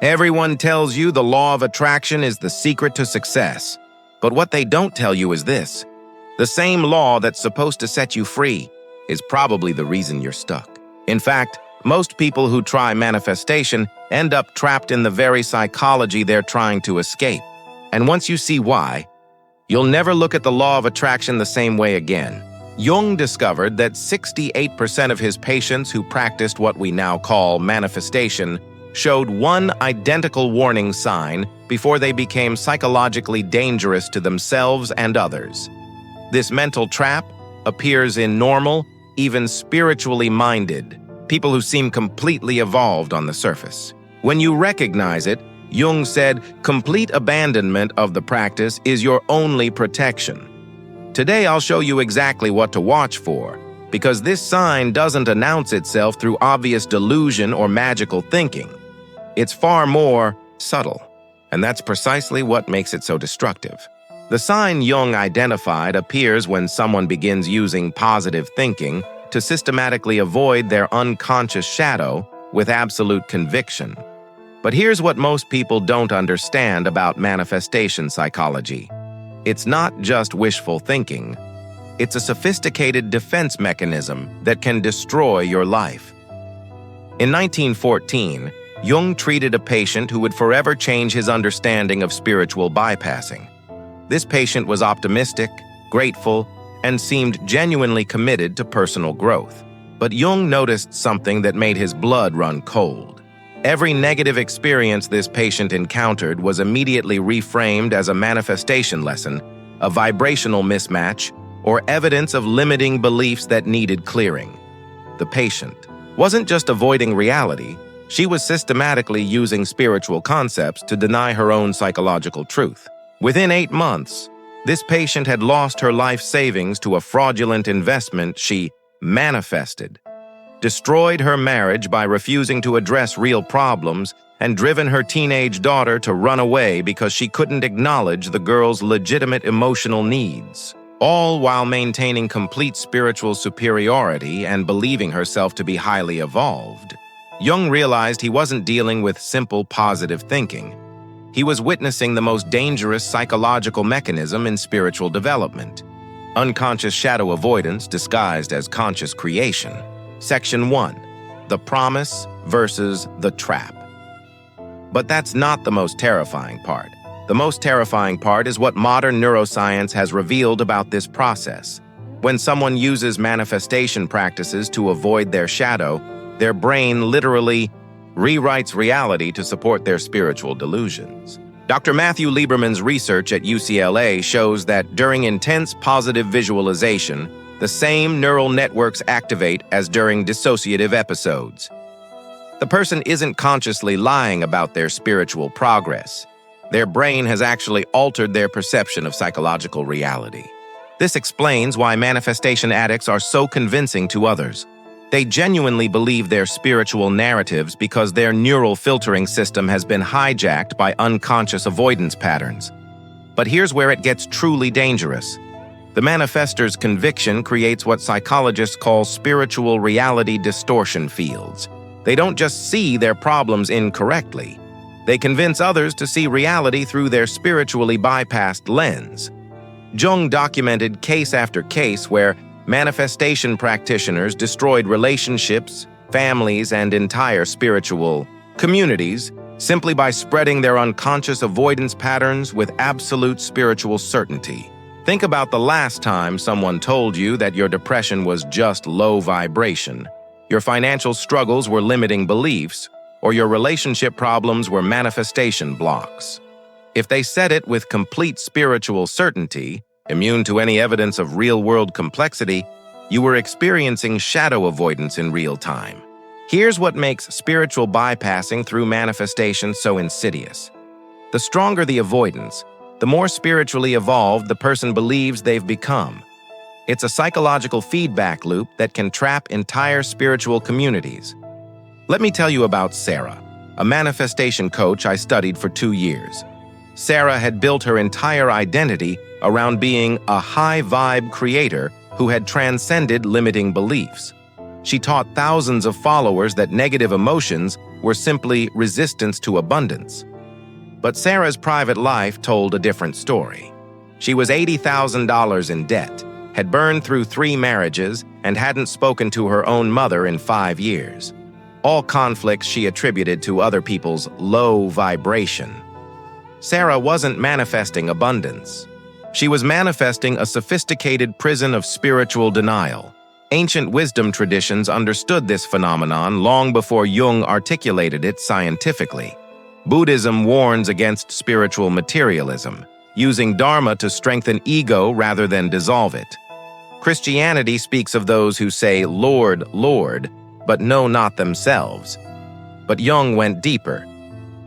Everyone tells you the law of attraction is the secret to success. But what they don't tell you is this: the same law that's supposed to set you free is probably the reason you're stuck. In fact, most people who try manifestation end up trapped in the very psychology they're trying to escape. And once you see why, you'll never look at the law of attraction the same way again. Jung discovered that 68% of his patients who practiced what we now call manifestation showed one identical warning sign before they became psychologically dangerous to themselves and others. This mental trap appears in normal, even spiritually minded people who seem completely evolved on the surface. When you recognize it, Jung said, complete abandonment of the practice is your only protection. Today I'll show you exactly what to watch for, because this sign doesn't announce itself through obvious delusion or magical thinking. It's far more subtle, and that's precisely what makes it so destructive. The sign Jung identified appears when someone begins using positive thinking to systematically avoid their unconscious shadow with absolute conviction. But here's what most people don't understand about manifestation psychology. It's not just wishful thinking. It's a sophisticated defense mechanism that can destroy your life. In 1914, Jung treated a patient who would forever change his understanding of spiritual bypassing. This patient was optimistic, grateful, and seemed genuinely committed to personal growth. But Jung noticed something that made his blood run cold. Every negative experience this patient encountered was immediately reframed as a manifestation lesson, a vibrational mismatch, or evidence of limiting beliefs that needed clearing. The patient wasn't just avoiding reality, she was systematically using spiritual concepts to deny her own psychological truth. Within 8 months, this patient had lost her life savings to a fraudulent investment she manifested, destroyed her marriage by refusing to address real problems, and driven her teenage daughter to run away because she couldn't acknowledge the girl's legitimate emotional needs, all while maintaining complete spiritual superiority and believing herself to be highly evolved. Jung realized he wasn't dealing with simple positive thinking. He was witnessing the most dangerous psychological mechanism in spiritual development: unconscious shadow avoidance disguised as conscious creation. Section 1. The promise versus the trap. But that's not the most terrifying part. The most terrifying part is what modern neuroscience has revealed about this process. When someone uses manifestation practices to avoid their shadow, their brain literally rewrites reality to support their spiritual delusions. Dr. Matthew Lieberman's research at UCLA shows that during intense positive visualization, the same neural networks activate as during dissociative episodes. The person isn't consciously lying about their spiritual progress. Their brain has actually altered their perception of psychological reality. This explains why manifestation addicts are so convincing to others. They genuinely believe their spiritual narratives because their neural filtering system has been hijacked by unconscious avoidance patterns. But here's where it gets truly dangerous. The manifestor's conviction creates what psychologists call spiritual reality distortion fields. They don't just see their problems incorrectly. They convince others to see reality through their spiritually bypassed lens. Jung documented case after case where manifestation practitioners destroyed relationships, families, and entire spiritual communities simply by spreading their unconscious avoidance patterns with absolute spiritual certainty. Think about the last time someone told you that your depression was just low vibration, your financial struggles were limiting beliefs, or your relationship problems were manifestation blocks. If they said it with complete spiritual certainty, immune to any evidence of real-world complexity, you were experiencing shadow avoidance in real time. Here's what makes spiritual bypassing through manifestation so insidious. The stronger the avoidance, the more spiritually evolved the person believes they've become. It's a psychological feedback loop that can trap entire spiritual communities. Let me tell you about Sarah, a manifestation coach I studied for 2 years. Sarah had built her entire identity around being a high-vibe creator who had transcended limiting beliefs. She taught thousands of followers that negative emotions were simply resistance to abundance. But Sarah's private life told a different story. She was $80,000 in debt, had burned through 3 marriages, and hadn't spoken to her own mother in 5 years. All conflicts she attributed to other people's low vibration. Sarah wasn't manifesting abundance. She was manifesting a sophisticated prison of spiritual denial. Ancient wisdom traditions understood this phenomenon long before Jung articulated it scientifically. Buddhism warns against spiritual materialism, using dharma to strengthen ego rather than dissolve it. Christianity speaks of those who say, "Lord, Lord," but know not themselves. But Jung went deeper.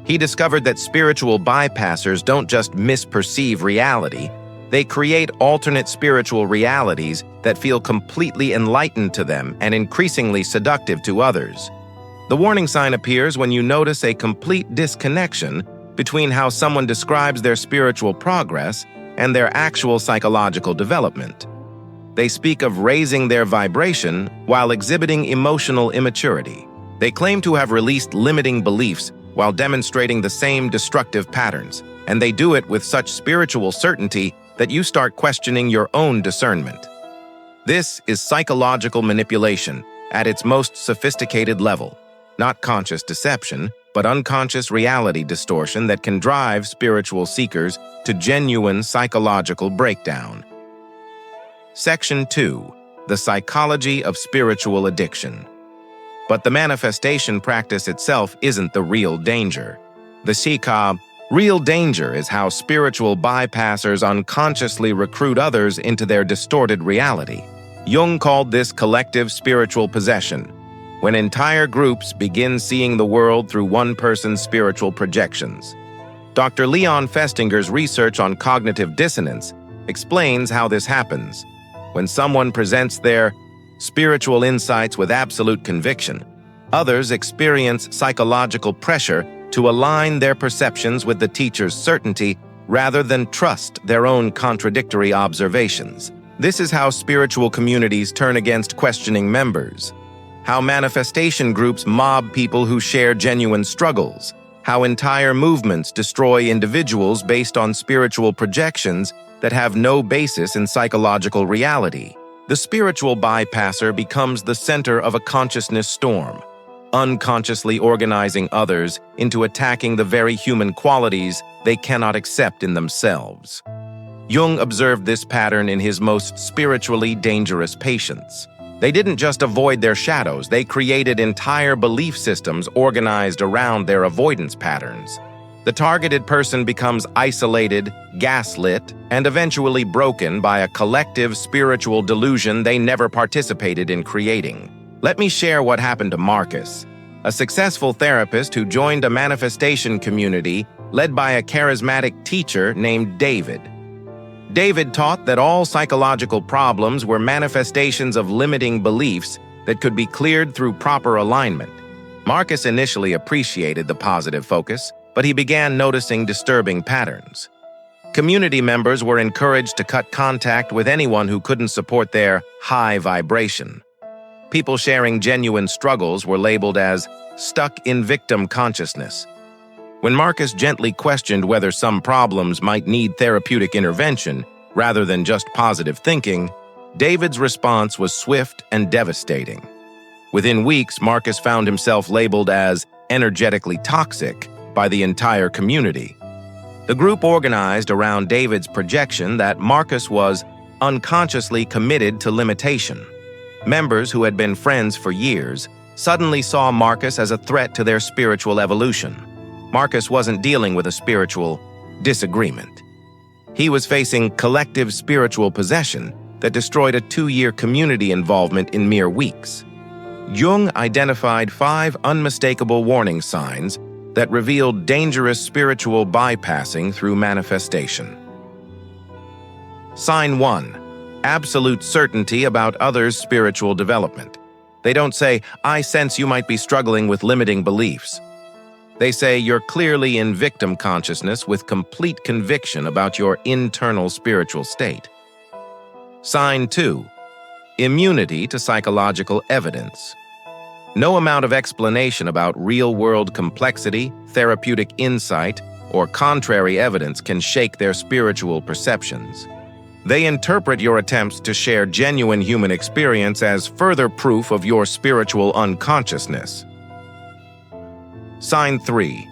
He discovered that spiritual bypassers don't just misperceive reality, they create alternate spiritual realities that feel completely enlightened to them and increasingly seductive to others. The warning sign appears when you notice a complete disconnection between how someone describes their spiritual progress and their actual psychological development. They speak of raising their vibration while exhibiting emotional immaturity. They claim to have released limiting beliefs while demonstrating the same destructive patterns, and they do it with such spiritual certainty that you start questioning your own discernment. This is psychological manipulation at its most sophisticated level. Not conscious deception, but unconscious reality distortion that can drive spiritual seekers to genuine psychological breakdown. Section 2. The Psychology of Spiritual Addiction. But the manifestation practice itself isn't the real danger. The real danger is how spiritual bypassers unconsciously recruit others into their distorted reality. Jung called this collective spiritual possession, when entire groups begin seeing the world through one person's spiritual projections. Dr. Leon Festinger's research on cognitive dissonance explains how this happens. When someone presents their spiritual insights with absolute conviction, others experience psychological pressure to align their perceptions with the teacher's certainty rather than trust their own contradictory observations. This is how spiritual communities turn against questioning members. How manifestation groups mob people who share genuine struggles, how entire movements destroy individuals based on spiritual projections that have no basis in psychological reality. The spiritual bypasser becomes the center of a consciousness storm, unconsciously organizing others into attacking the very human qualities they cannot accept in themselves. Jung observed this pattern in his most spiritually dangerous patients. They didn't just avoid their shadows, they created entire belief systems organized around their avoidance patterns. The targeted person becomes isolated, gaslit, and eventually broken by a collective spiritual delusion they never participated in creating. Let me share what happened to Marcus, a successful therapist who joined a manifestation community led by a charismatic teacher named David. David taught that all psychological problems were manifestations of limiting beliefs that could be cleared through proper alignment. Marcus initially appreciated the positive focus, but he began noticing disturbing patterns. Community members were encouraged to cut contact with anyone who couldn't support their high vibration. People sharing genuine struggles were labeled as stuck in victim consciousness. When Marcus gently questioned whether some problems might need therapeutic intervention rather than just positive thinking, David's response was swift and devastating. Within weeks, Marcus found himself labeled as energetically toxic by the entire community. The group organized around David's projection that Marcus was unconsciously committed to limitation. Members who had been friends for years suddenly saw Marcus as a threat to their spiritual evolution. Marcus wasn't dealing with a spiritual disagreement. He was facing collective spiritual possession that destroyed a 2-year community involvement in mere weeks. Jung identified 5 unmistakable warning signs that revealed dangerous spiritual bypassing through manifestation. Sign 1. Absolute certainty about others' spiritual development. They don't say, "I sense you might be struggling with limiting beliefs." They say you're clearly in victim consciousness with complete conviction about your internal spiritual state. Sign 2. Immunity to psychological evidence. No amount of explanation about real-world complexity, therapeutic insight, or contrary evidence can shake their spiritual perceptions. They interpret your attempts to share genuine human experience as further proof of your spiritual unconsciousness. Sign 3.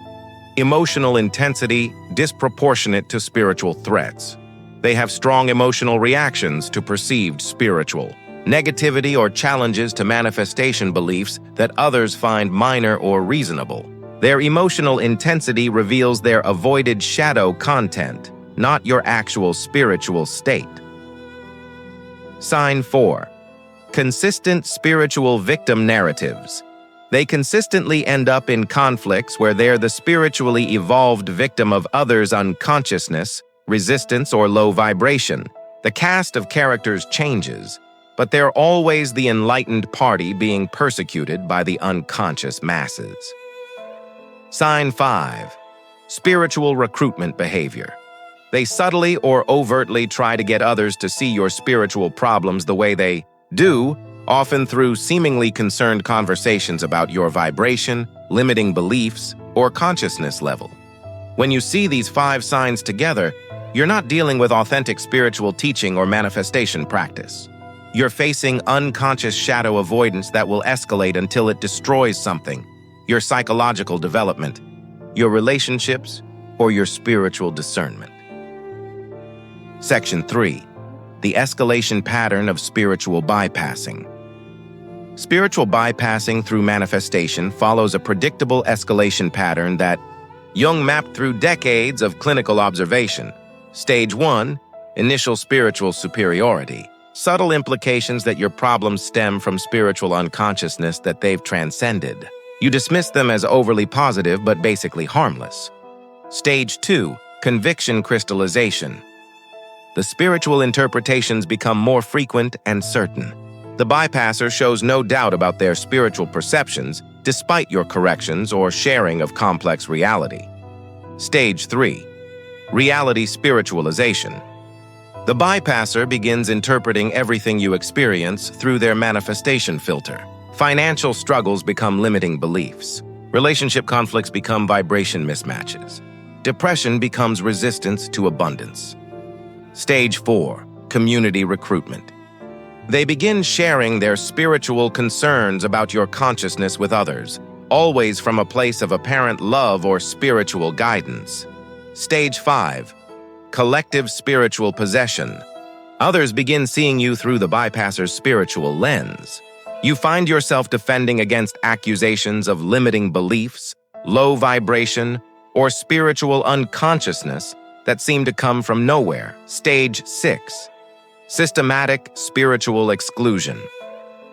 Emotional intensity disproportionate to spiritual threats. They have strong emotional reactions to perceived spiritual negativity or challenges to manifestation beliefs that others find minor or reasonable. Their emotional intensity reveals their avoided shadow content, not your actual spiritual state. Sign 4. Consistent spiritual victim narratives. They consistently end up in conflicts where they're the spiritually evolved victim of others' unconsciousness, resistance, or low vibration. The cast of characters changes, but they're always the enlightened party being persecuted by the unconscious masses. Sign 5. Spiritual recruitment behavior. They subtly or overtly try to get others to see your spiritual problems the way they do, often through seemingly concerned conversations about your vibration, limiting beliefs, or consciousness level. When you see these 5 signs together, you're not dealing with authentic spiritual teaching or manifestation practice. You're facing unconscious shadow avoidance that will escalate until it destroys something: your psychological development, your relationships, or your spiritual discernment. Section 3. The escalation pattern of spiritual bypassing. Spiritual bypassing through manifestation follows a predictable escalation pattern that Jung mapped through decades of clinical observation. Stage 1. Initial spiritual superiority. Subtle implications that your problems stem from spiritual unconsciousness that they've transcended. You dismiss them as overly positive but basically harmless. Stage 2. Conviction crystallization. The spiritual interpretations become more frequent and certain. The bypasser shows no doubt about their spiritual perceptions despite your corrections or sharing of complex reality. Stage 3. Reality spiritualization. The bypasser begins interpreting everything you experience through their manifestation filter. Financial struggles become limiting beliefs. Relationship conflicts become vibration mismatches. Depression becomes resistance to abundance. Stage 4. Community recruitment. They begin sharing their spiritual concerns about your consciousness with others, always from a place of apparent love or spiritual guidance. Stage 5. Collective spiritual possession. Others begin seeing you through the bypasser's spiritual lens. You find yourself defending against accusations of limiting beliefs, low vibration, or spiritual unconsciousness that seem to come from nowhere. Stage 6. Systematic spiritual exclusion.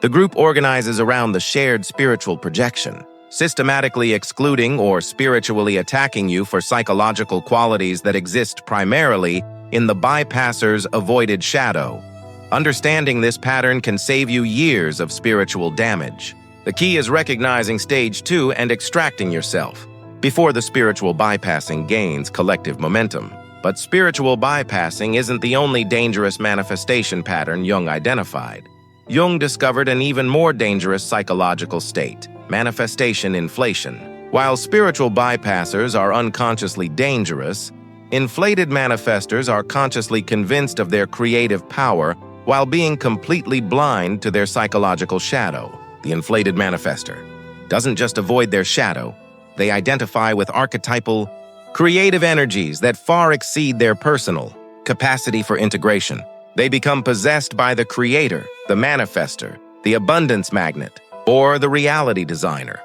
The group organizes around the shared spiritual projection, systematically excluding or spiritually attacking you for psychological qualities that exist primarily in the bypasser's avoided shadow. Understanding this pattern can save you years of spiritual damage. The key is recognizing stage 2 and extracting yourself before the spiritual bypassing gains collective momentum. But spiritual bypassing isn't the only dangerous manifestation pattern Jung identified. Jung discovered an even more dangerous psychological state: manifestation inflation. While spiritual bypassers are unconsciously dangerous, inflated manifestors are consciously convinced of their creative power while being completely blind to their psychological shadow. The inflated manifestor doesn't just avoid their shadow, they identify with archetypal, creative energies that far exceed their personal capacity for integration. They become possessed by the creator, the manifestor, the abundance magnet, or the reality designer.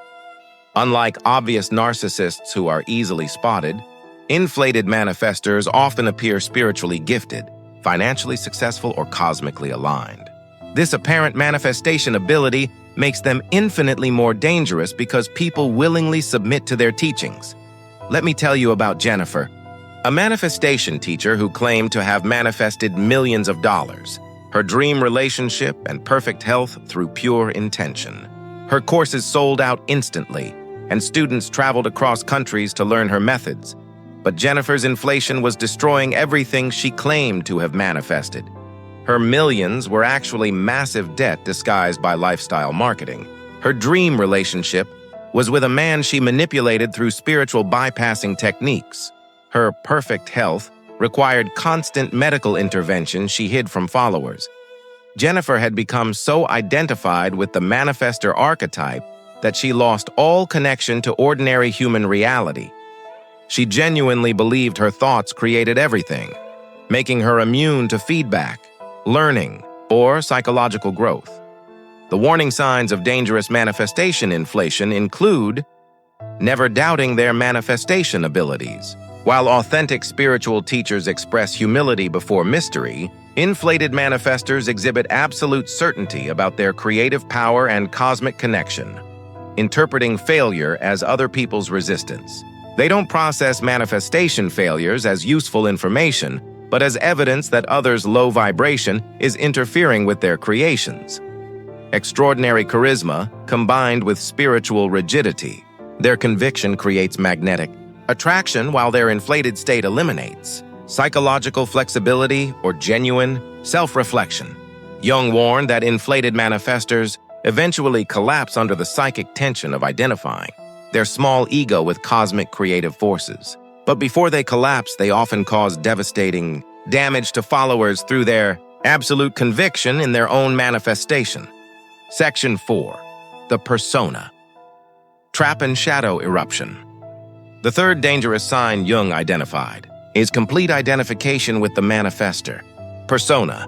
Unlike obvious narcissists who are easily spotted, inflated manifestors often appear spiritually gifted, financially successful, or cosmically aligned. This apparent manifestation ability makes them infinitely more dangerous because people willingly submit to their teachings. Let me tell you about Jennifer, a manifestation teacher who claimed to have manifested millions of dollars, her dream relationship, and perfect health through pure intention. Her courses sold out instantly, and students traveled across countries to learn her methods. But Jennifer's inflation was destroying everything she claimed to have manifested. Her millions were actually massive debt disguised by lifestyle marketing. Her dream relationship was with a man she manipulated through spiritual bypassing techniques. Her perfect health required constant medical intervention she hid from followers. Jennifer had become so identified with the manifestor archetype that she lost all connection to ordinary human reality. She genuinely believed her thoughts created everything, making her immune to feedback, learning, or psychological growth. The warning signs of dangerous manifestation inflation include never doubting their manifestation abilities. While authentic spiritual teachers express humility before mystery, inflated manifestors exhibit absolute certainty about their creative power and cosmic connection, interpreting failure as other people's resistance. They don't process manifestation failures as useful information, but as evidence that others' low vibration is interfering with their creations. Extraordinary charisma combined with spiritual rigidity. Their conviction creates magnetic attraction while their inflated state eliminates psychological flexibility or genuine self-reflection. Jung warned that inflated manifestors eventually collapse under the psychic tension of identifying their small ego with cosmic creative forces. But before they collapse, they often cause devastating damage to followers through their absolute conviction in their own manifestation. Section 4. The Persona. Trap and shadow eruption. The third dangerous sign Jung identified is complete identification with the manifestor. Persona.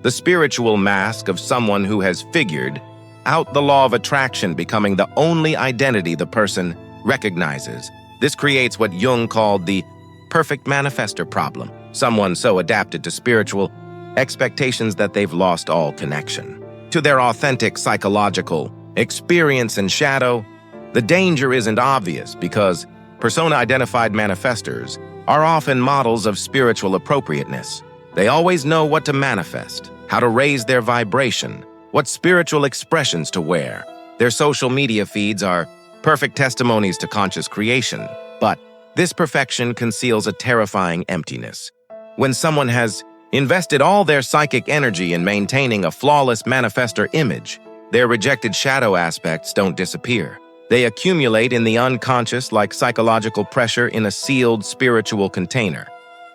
The spiritual mask of someone who has figured out the law of attraction, becoming the only identity the person recognizes. This creates what Jung called the perfect manifestor problem. Someone so adapted to spiritual expectations that they've lost all connection to their authentic psychological experience and shadow. The danger isn't obvious because persona-identified manifestors are often models of spiritual appropriateness. They always know what to manifest, how to raise their vibration, what spiritual expressions to wear. Their social media feeds are perfect testimonies to conscious creation, but this perfection conceals a terrifying emptiness. When someone has invested all their psychic energy in maintaining a flawless manifestor image, their rejected shadow aspects don't disappear. They accumulate in the unconscious like psychological pressure in a sealed spiritual container.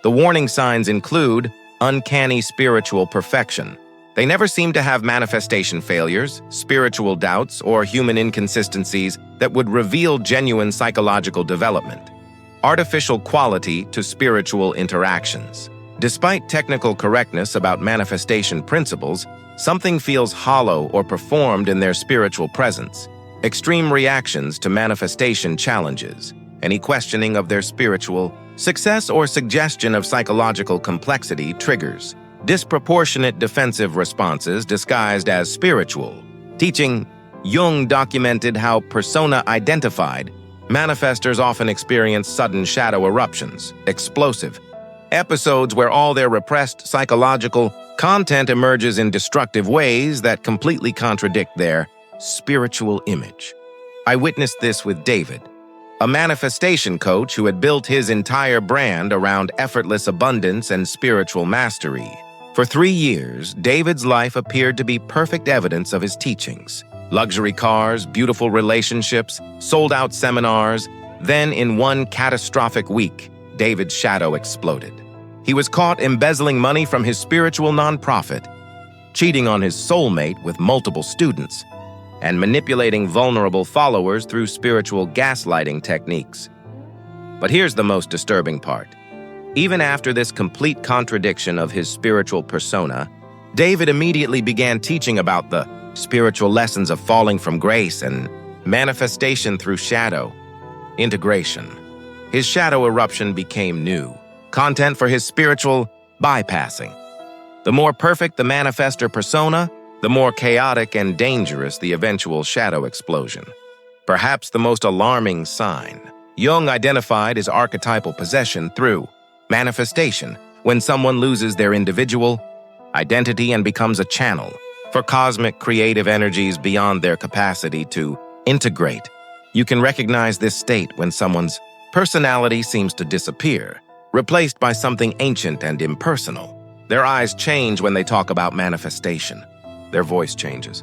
The warning signs include uncanny spiritual perfection. They never seem to have manifestation failures, spiritual doubts, or human inconsistencies that would reveal genuine psychological development. Artificial quality to spiritual interactions. Despite technical correctness about manifestation principles, something feels hollow or performed in their spiritual presence. Extreme reactions to manifestation challenges. Any questioning of their spiritual success or suggestion of psychological complexity triggers disproportionate defensive responses disguised as spiritual. Teaching, Jung documented how persona-identified manifestors often experience sudden shadow eruptions, explosive episodes where all their repressed psychological content emerges in destructive ways that completely contradict their spiritual image. I witnessed this with David, a manifestation coach who had built his entire brand around effortless abundance and spiritual mastery. For 3 years, David's life appeared to be perfect evidence of his teachings. Luxury cars, beautiful relationships, sold-out seminars. Then, in one catastrophic week, David's shadow exploded. He was caught embezzling money from his spiritual nonprofit, cheating on his soulmate with multiple students, and manipulating vulnerable followers through spiritual gaslighting techniques. But here's the most disturbing part. Even after this complete contradiction of his spiritual persona, David immediately began teaching about the spiritual lessons of falling from grace and manifestation through shadow integration. His shadow eruption became new content for his spiritual bypassing. The more perfect the manifestor persona, the more chaotic and dangerous the eventual shadow explosion. Perhaps the most alarming sign Jung identified as archetypal possession through manifestation, when someone loses their individual identity and becomes a channel for cosmic creative energies beyond their capacity to integrate. You can recognize this state when someone's personality seems to disappear, replaced by something ancient and impersonal. Their eyes change when they talk about manifestation. Their voice changes.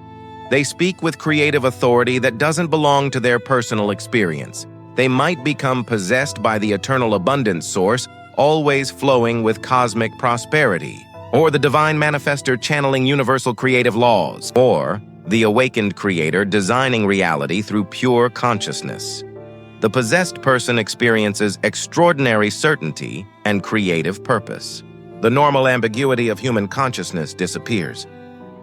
They speak with creative authority that doesn't belong to their personal experience. They might become possessed by the eternal abundance source, always flowing with cosmic prosperity, or the divine manifestor channeling universal creative laws, or the awakened creator designing reality through pure consciousness. The possessed person experiences extraordinary certainty and creative purpose. The normal ambiguity of human consciousness disappears,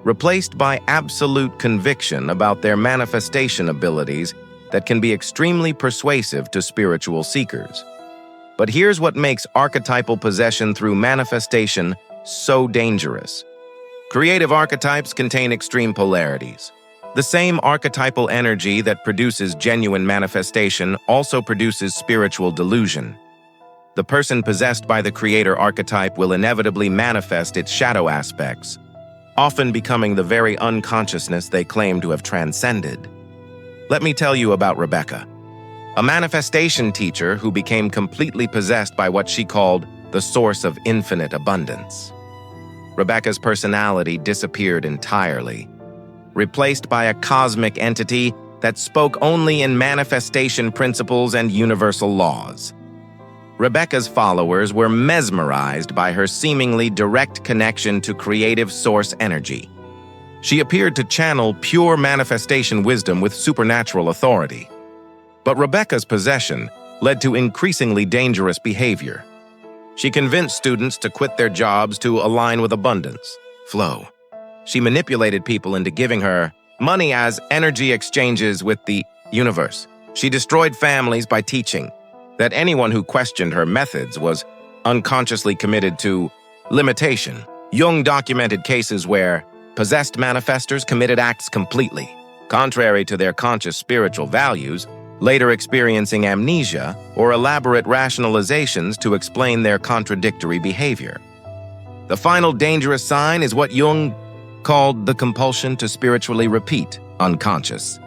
replaced by absolute conviction about their manifestation abilities that can be extremely persuasive to spiritual seekers. But here's what makes archetypal possession through manifestation so dangerous. Creative archetypes contain extreme polarities. The same archetypal energy that produces genuine manifestation also produces spiritual delusion. The person possessed by the creator archetype will inevitably manifest its shadow aspects, often becoming the very unconsciousness they claim to have transcended. Let me tell you about Rebecca, a manifestation teacher who became completely possessed by what she called the source of infinite abundance. Rebecca's personality disappeared entirely, replaced by a cosmic entity that spoke only in manifestation principles and universal laws. Rebecca's followers were mesmerized by her seemingly direct connection to creative source energy. She appeared to channel pure manifestation wisdom with supernatural authority. But Rebecca's possession led to increasingly dangerous behavior. She convinced students to quit their jobs to align with abundance, flow. She manipulated people into giving her money as energy exchanges with the universe. She destroyed families by teaching that anyone who questioned her methods was unconsciously committed to limitation. Jung documented cases where possessed manifestors committed acts completely contrary to their conscious spiritual values, later experiencing amnesia or elaborate rationalizations to explain their contradictory behavior. The final dangerous sign is what Jung called the compulsion to spiritually repeat, unconscious.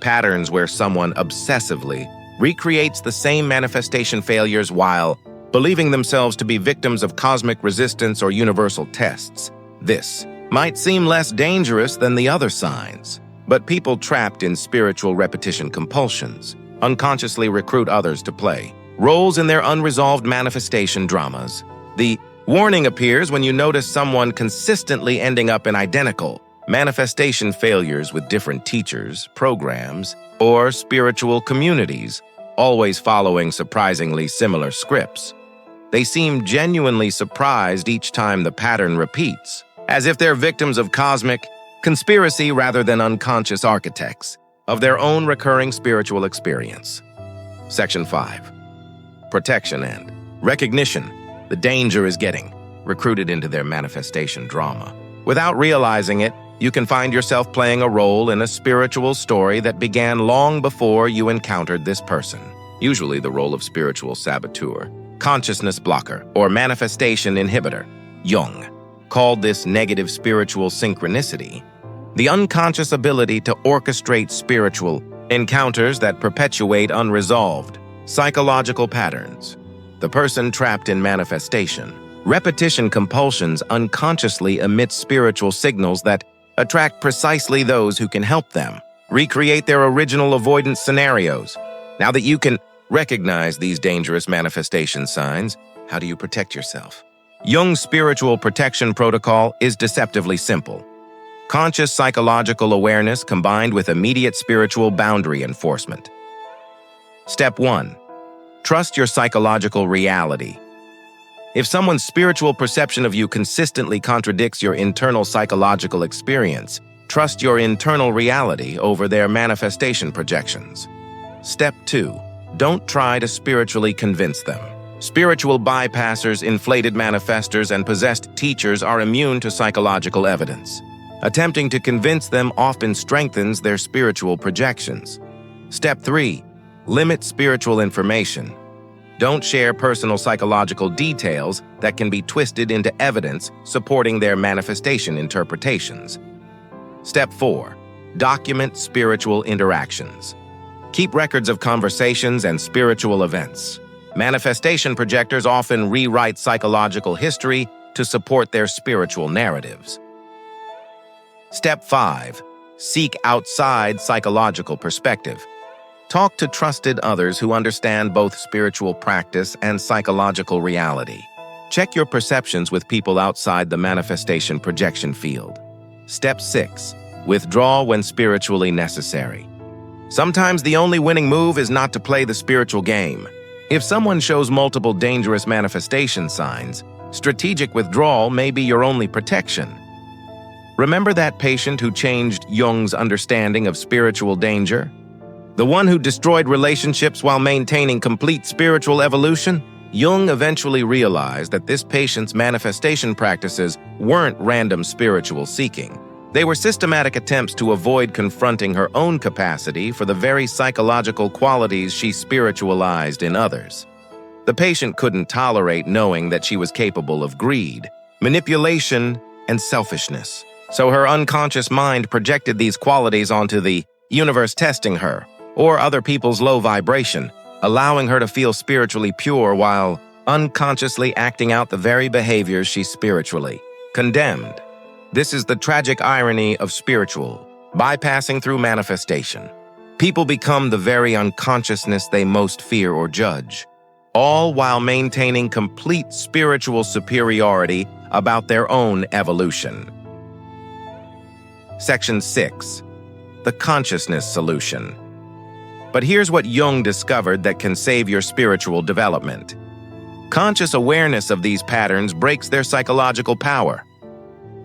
Patterns where someone obsessively recreates the same manifestation failures while believing themselves to be victims of cosmic resistance or universal tests. This might seem less dangerous than the other signs, but people trapped in spiritual repetition compulsions unconsciously recruit others to play roles in their unresolved manifestation dramas. The warning appears when you notice someone consistently ending up in identical manifestation failures with different teachers, programs, or spiritual communities, always following surprisingly similar scripts. They seem genuinely surprised each time the pattern repeats, as if they're victims of cosmic conspiracy rather than unconscious architects of their own recurring spiritual experience. Section 5. Protection and recognition. The danger is getting recruited into their manifestation drama. Without realizing it, you can find yourself playing a role in a spiritual story that began long before you encountered this person, usually the role of spiritual saboteur, consciousness blocker, or manifestation inhibitor. Jung called this negative spiritual synchronicity, the unconscious ability to orchestrate spiritual encounters that perpetuate unresolved psychological patterns. The person trapped in manifestation repetition compulsions unconsciously emit spiritual signals that attract precisely those who can help them recreate their original avoidance scenarios. Now that you can recognize these dangerous manifestation signs, how do you protect yourself? Jung's spiritual protection protocol is deceptively simple. Conscious psychological awareness combined with immediate spiritual boundary enforcement. Step 1. Trust your psychological reality. If someone's spiritual perception of you consistently contradicts your internal psychological experience, trust your internal reality over their manifestation projections. Step 2. Don't try to spiritually convince them. Spiritual bypassers, inflated manifestors, and possessed teachers are immune to psychological evidence. Attempting to convince them often strengthens their spiritual projections. Step 3. Limit spiritual information. Don't share personal psychological details that can be twisted into evidence supporting their manifestation interpretations. Step 4. Document spiritual interactions. Keep records of conversations and spiritual events. Manifestation projectors often rewrite psychological history to support their spiritual narratives. Step 5. Seek outside psychological perspective. Talk to trusted others who understand both spiritual practice and psychological reality. Check your perceptions with people outside the manifestation projection field. Step 6. Withdraw when spiritually necessary. Sometimes the only winning move is not to play the spiritual game. If someone shows multiple dangerous manifestation signs, strategic withdrawal may be your only protection. Remember that patient who changed Jung's understanding of spiritual danger? The one who destroyed relationships while maintaining complete spiritual evolution? Jung eventually realized that this patient's manifestation practices weren't random spiritual seeking. They were systematic attempts to avoid confronting her own capacity for the very psychological qualities she spiritualized in others. The patient couldn't tolerate knowing that she was capable of greed, manipulation, and selfishness. So her unconscious mind projected these qualities onto the universe, testing her, or other people's low vibration, allowing her to feel spiritually pure while unconsciously acting out the very behaviors she spiritually condemned. This is the tragic irony of spiritual bypassing through manifestation. People become the very unconsciousness they most fear or judge, all while maintaining complete spiritual superiority about their own evolution. Section 6. The consciousness solution. But here's what Jung discovered that can save your spiritual development. Conscious awareness of these patterns breaks their psychological power.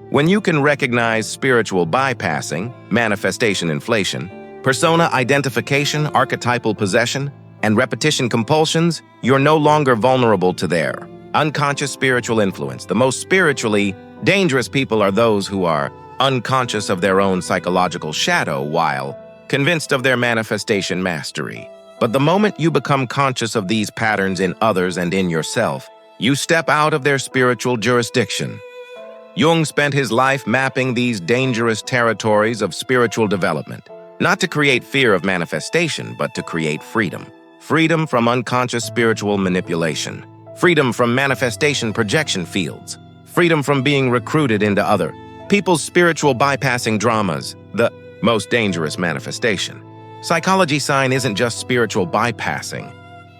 When you can recognize spiritual bypassing, manifestation inflation, persona identification, archetypal possession, and repetition compulsions, you're no longer vulnerable to their unconscious spiritual influence. The most spiritually dangerous people are those who are unconscious of their own psychological shadow while convinced of their manifestation mastery. But the moment you become conscious of these patterns in others and in yourself, you step out of their spiritual jurisdiction. Jung spent his life mapping these dangerous territories of spiritual development, not to create fear of manifestation, but to create freedom. Freedom from unconscious spiritual manipulation. Freedom from manifestation projection fields. Freedom from being recruited into other people's spiritual bypassing dramas, the most dangerous manifestation. Psychology sign isn't just spiritual bypassing.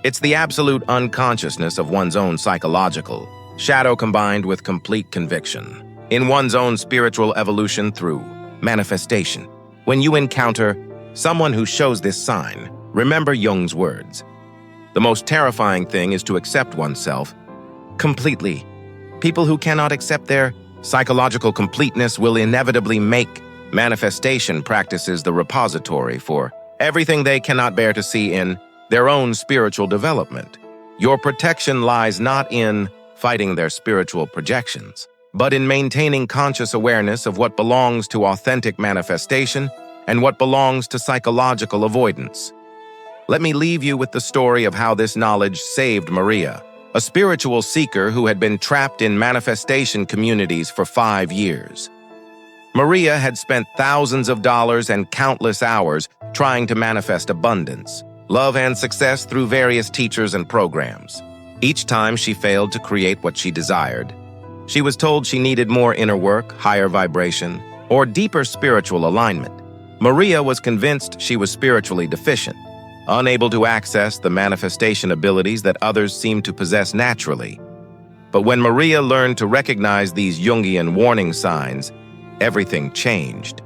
It's the absolute unconsciousness of one's own psychological shadow combined with complete conviction in one's own spiritual evolution through manifestation. When you encounter someone who shows this sign, remember Jung's words. The most terrifying thing is to accept oneself completely. People who cannot accept their psychological completeness will inevitably make manifestation practices the repository for everything they cannot bear to see in their own spiritual development. Your protection lies not in fighting their spiritual projections, but in maintaining conscious awareness of what belongs to authentic manifestation and what belongs to psychological avoidance. Let me leave you with the story of how this knowledge saved Maria, a spiritual seeker who had been trapped in manifestation communities for 5 years. Maria had spent thousands of dollars and countless hours trying to manifest abundance, love, and success through various teachers and programs. Each time she failed to create what she desired, she was told she needed more inner work, higher vibration, or deeper spiritual alignment. Maria was convinced she was spiritually deficient, unable to access the manifestation abilities that others seemed to possess naturally. But when Maria learned to recognize these Jungian warning signs, everything changed.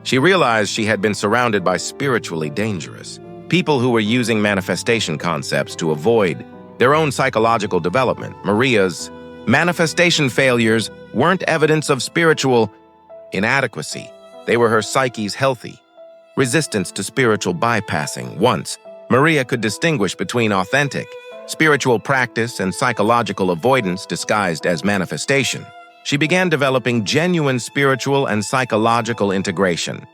She realized she had been surrounded by spiritually dangerous people who were using manifestation concepts to avoid their own psychological development. Maria's manifestation failures weren't evidence of spiritual inadequacy. They were her psyche's healthy resistance to spiritual bypassing. Once Maria could distinguish between authentic spiritual practice and psychological avoidance disguised as manifestation, she began developing genuine spiritual and psychological integration.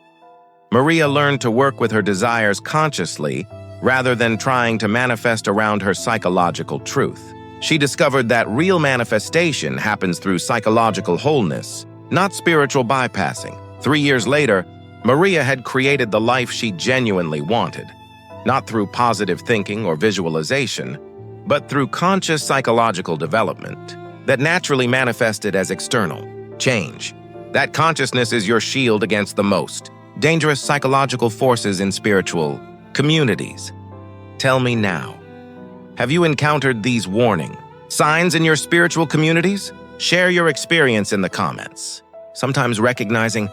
Maria learned to work with her desires consciously rather than trying to manifest around her psychological truth. She discovered that real manifestation happens through psychological wholeness, not spiritual bypassing. 3 years later, Maria had created the life she genuinely wanted, not through positive thinking or visualization, but through conscious psychological development. that naturally manifested as external change. That consciousness is your shield against the most dangerous psychological forces in spiritual communities. Tell me now, have you encountered these warning signs in your spiritual communities? Share your experience in the comments. Sometimes recognizing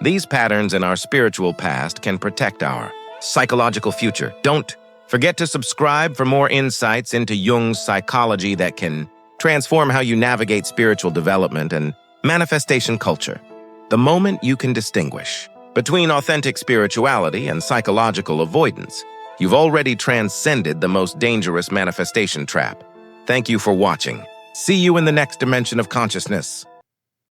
these patterns in our spiritual past can protect our psychological future. Don't forget to subscribe for more insights into Jung's psychology that can transform how you navigate spiritual development and manifestation culture. The moment you can distinguish between authentic spirituality and psychological avoidance, you've already transcended the most dangerous manifestation trap. Thank you for watching. See you in the next dimension of consciousness.